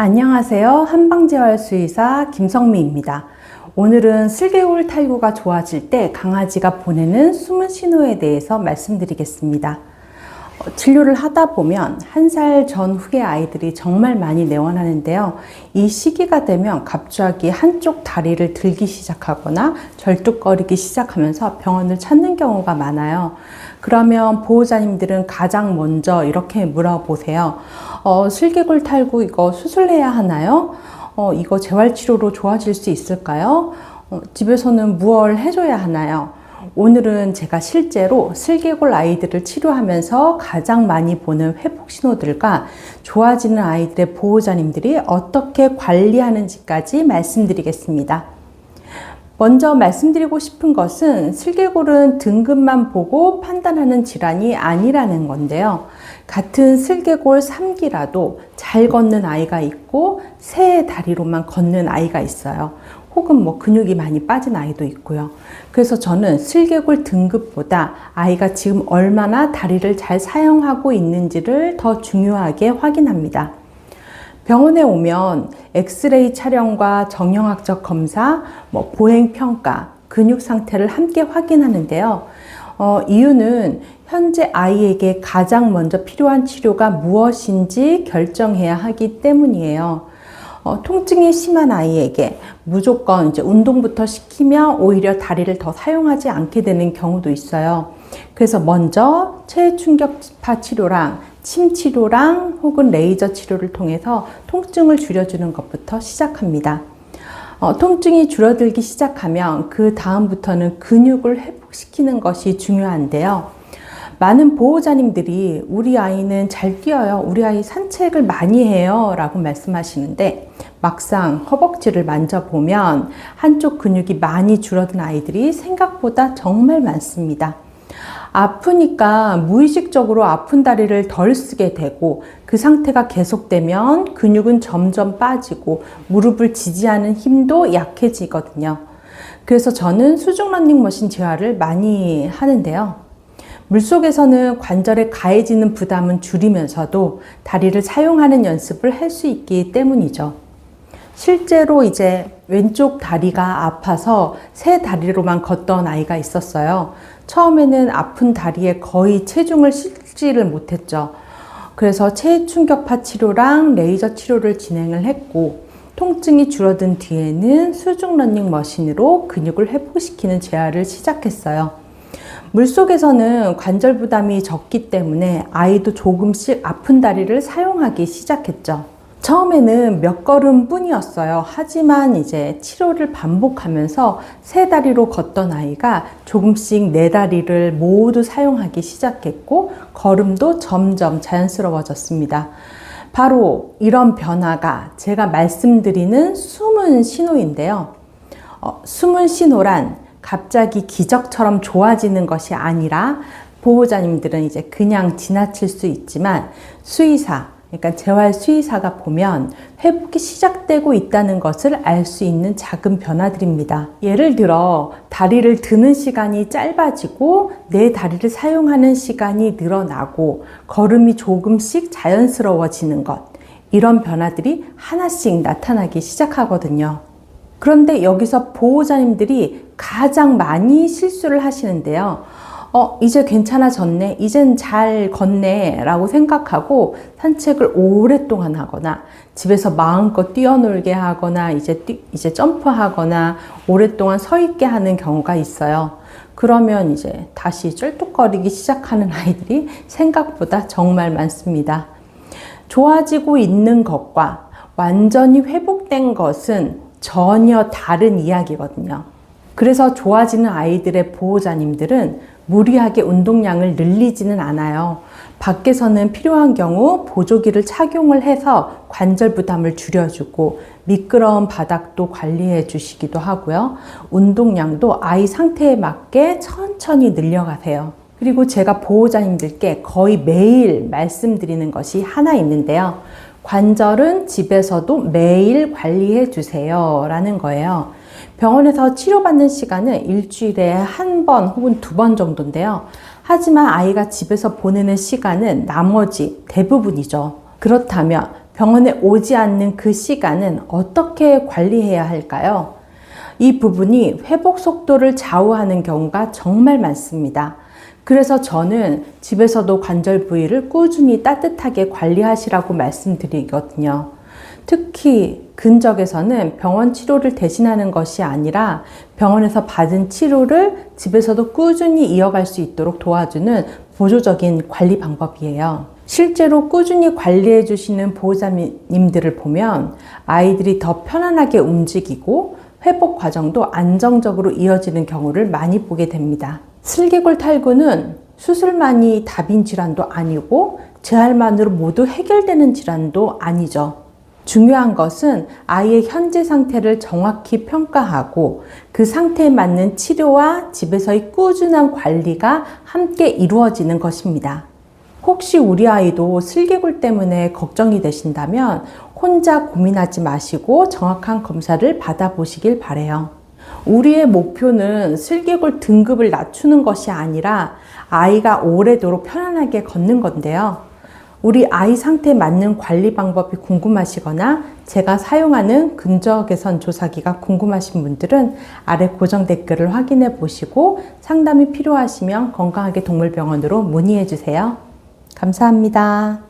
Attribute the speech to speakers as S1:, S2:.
S1: 안녕하세요. 한방재활수의사 김성미입니다. 오늘은 슬개골 탈구가 좋아질 때 강아지가 보내는 숨은 신호에 대해서 말씀드리겠습니다. 진료를 하다 보면 1살 전후의 아이들이 정말 많이 내원하는데요. 이 시기가 되면 갑자기 한쪽 다리를 들기 시작하거나 절뚝거리기 시작하면서 병원을 찾는 경우가 많아요. 그러면 보호자님들은 가장 먼저 이렇게 물어보세요. 슬개골 탈구 이거 수술해야 하나요? 이거 재활치료로 좋아질 수 있을까요? 집에서는 무얼 해줘야 하나요? 오늘은 제가 실제로 슬개골 아이들을 치료하면서 가장 많이 보는 회복 신호들과 좋아지는 아이들의 보호자님들이 어떻게 관리하는지까지 말씀드리겠습니다. 먼저 말씀드리고 싶은 것은 슬개골은 등급만 보고 판단하는 질환이 아니라는 건데요. 같은 슬개골 3기라도 잘 걷는 아이가 있고 세 다리로만 걷는 아이가 있어요. 혹은 근육이 많이 빠진 아이도 있고요. 그래서 저는 슬개골 등급보다 아이가 지금 얼마나 다리를 잘 사용하고 있는지를 더 중요하게 확인합니다. 병원에 오면 엑스레이 촬영과 정형학적 검사, 보행평가, 근육 상태를 함께 확인하는데요. 이유는 현재 아이에게 가장 먼저 필요한 치료가 무엇인지 결정해야 하기 때문이에요. 통증이 심한 아이에게 무조건 운동부터 시키면 오히려 다리를 더 사용하지 않게 되는 경우도 있어요. 그래서 먼저 체충격파 치료랑 침 치료랑 혹은 레이저 치료를 통해서 통증을 줄여주는 것부터 시작합니다. 통증이 줄어들기 시작하면 그 다음부터는 근육을 회복시키는 것이 중요한데요. 많은 보호자님들이 우리 아이는 잘 뛰어요. 우리 아이 산책을 많이 해요. 라고 말씀하시는데 막상 허벅지를 만져보면 한쪽 근육이 많이 줄어든 아이들이 생각보다 정말 많습니다. 아프니까 무의식적으로 아픈 다리를 덜 쓰게 되고 그 상태가 계속되면 근육은 점점 빠지고 무릎을 지지하는 힘도 약해지거든요. 그래서 저는 수중 러닝머신 재활을 많이 하는데요. 물속에서는 관절에 가해지는 부담은 줄이면서도 다리를 사용하는 연습을 할 수 있기 때문이죠. 실제로 왼쪽 다리가 아파서 세 다리로만 걷던 아이가 있었어요. 처음에는 아픈 다리에 거의 체중을 실지를 못했죠. 그래서 체충격파 치료랑 레이저 치료를 진행을 했고 통증이 줄어든 뒤에는 수중 러닝머신으로 근육을 회복시키는 재활을 시작했어요. 물속에서는 관절 부담이 적기 때문에 아이도 조금씩 아픈 다리를 사용하기 시작했죠. 처음에는 몇 걸음 뿐이었어요. 하지만 치료를 반복하면서 세 다리로 걷던 아이가 조금씩 네 다리를 모두 사용하기 시작했고 걸음도 점점 자연스러워졌습니다. 바로 이런 변화가 제가 말씀드리는 숨은 신호인데요. 숨은 신호란 갑자기 기적처럼 좋아지는 것이 아니라 보호자님들은 그냥 지나칠 수 있지만 수의사, 그러니까 재활 수의사가 보면 회복이 시작되고 있다는 것을 알 수 있는 작은 변화들입니다. 예를 들어 다리를 드는 시간이 짧아지고 내 다리를 사용하는 시간이 늘어나고 걸음이 조금씩 자연스러워지는 것, 이런 변화들이 하나씩 나타나기 시작하거든요. 그런데 여기서 보호자님들이 가장 많이 실수를 하시는데요. 이제 괜찮아졌네, 이젠 잘 걷네 라고 생각하고 산책을 오랫동안 하거나 집에서 마음껏 뛰어놀게 하거나 이제 점프하거나 오랫동안 서 있게 하는 경우가 있어요. 그러면 다시 쩔뚝거리기 시작하는 아이들이 생각보다 정말 많습니다. 좋아지고 있는 것과 완전히 회복된 것은 전혀 다른 이야기거든요. 그래서 좋아지는 아이들의 보호자님들은 무리하게 운동량을 늘리지는 않아요. 밖에서는 필요한 경우 보조기를 착용을 해서 관절 부담을 줄여주고 미끄러운 바닥도 관리해 주시기도 하고요. 운동량도 아이 상태에 맞게 천천히 늘려가세요. 그리고 제가 보호자님들께 거의 매일 말씀드리는 것이 하나 있는데요. 관절은 집에서도 매일 관리해 주세요 라는 거예요. 병원에서 치료받는 시간은 일주일에 한 번 혹은 2번 정도인데요. 하지만 아이가 집에서 보내는 시간은 나머지 대부분이죠. 그렇다면 병원에 오지 않는 그 시간은 어떻게 관리해야 할까요? 이 부분이 회복 속도를 좌우하는 경우가 정말 많습니다. 그래서 저는 집에서도 관절 부위를 꾸준히 따뜻하게 관리하시라고 말씀드리거든요. 특히 근적에서는 병원 치료를 대신하는 것이 아니라 병원에서 받은 치료를 집에서도 꾸준히 이어갈 수 있도록 도와주는 보조적인 관리 방법이에요. 실제로 꾸준히 관리해 주시는 보호자님들을 보면 아이들이 더 편안하게 움직이고 회복 과정도 안정적으로 이어지는 경우를 많이 보게 됩니다. 슬개골 탈구는 수술만이 답인 질환도 아니고 재활만으로 모두 해결되는 질환도 아니죠. 중요한 것은 아이의 현재 상태를 정확히 평가하고 그 상태에 맞는 치료와 집에서의 꾸준한 관리가 함께 이루어지는 것입니다. 혹시 우리 아이도 슬개골 때문에 걱정이 되신다면 혼자 고민하지 마시고 정확한 검사를 받아보시길 바라요. 우리의 목표는 슬개골 등급을 낮추는 것이 아니라 아이가 오래도록 편안하게 걷는 건데요. 우리 아이 상태에 맞는 관리 방법이 궁금하시거나 제가 사용하는 근적외선 조사기가 궁금하신 분들은 아래 고정 댓글을 확인해 보시고 상담이 필요하시면 건강하게 동물병원으로 문의해 주세요. 감사합니다.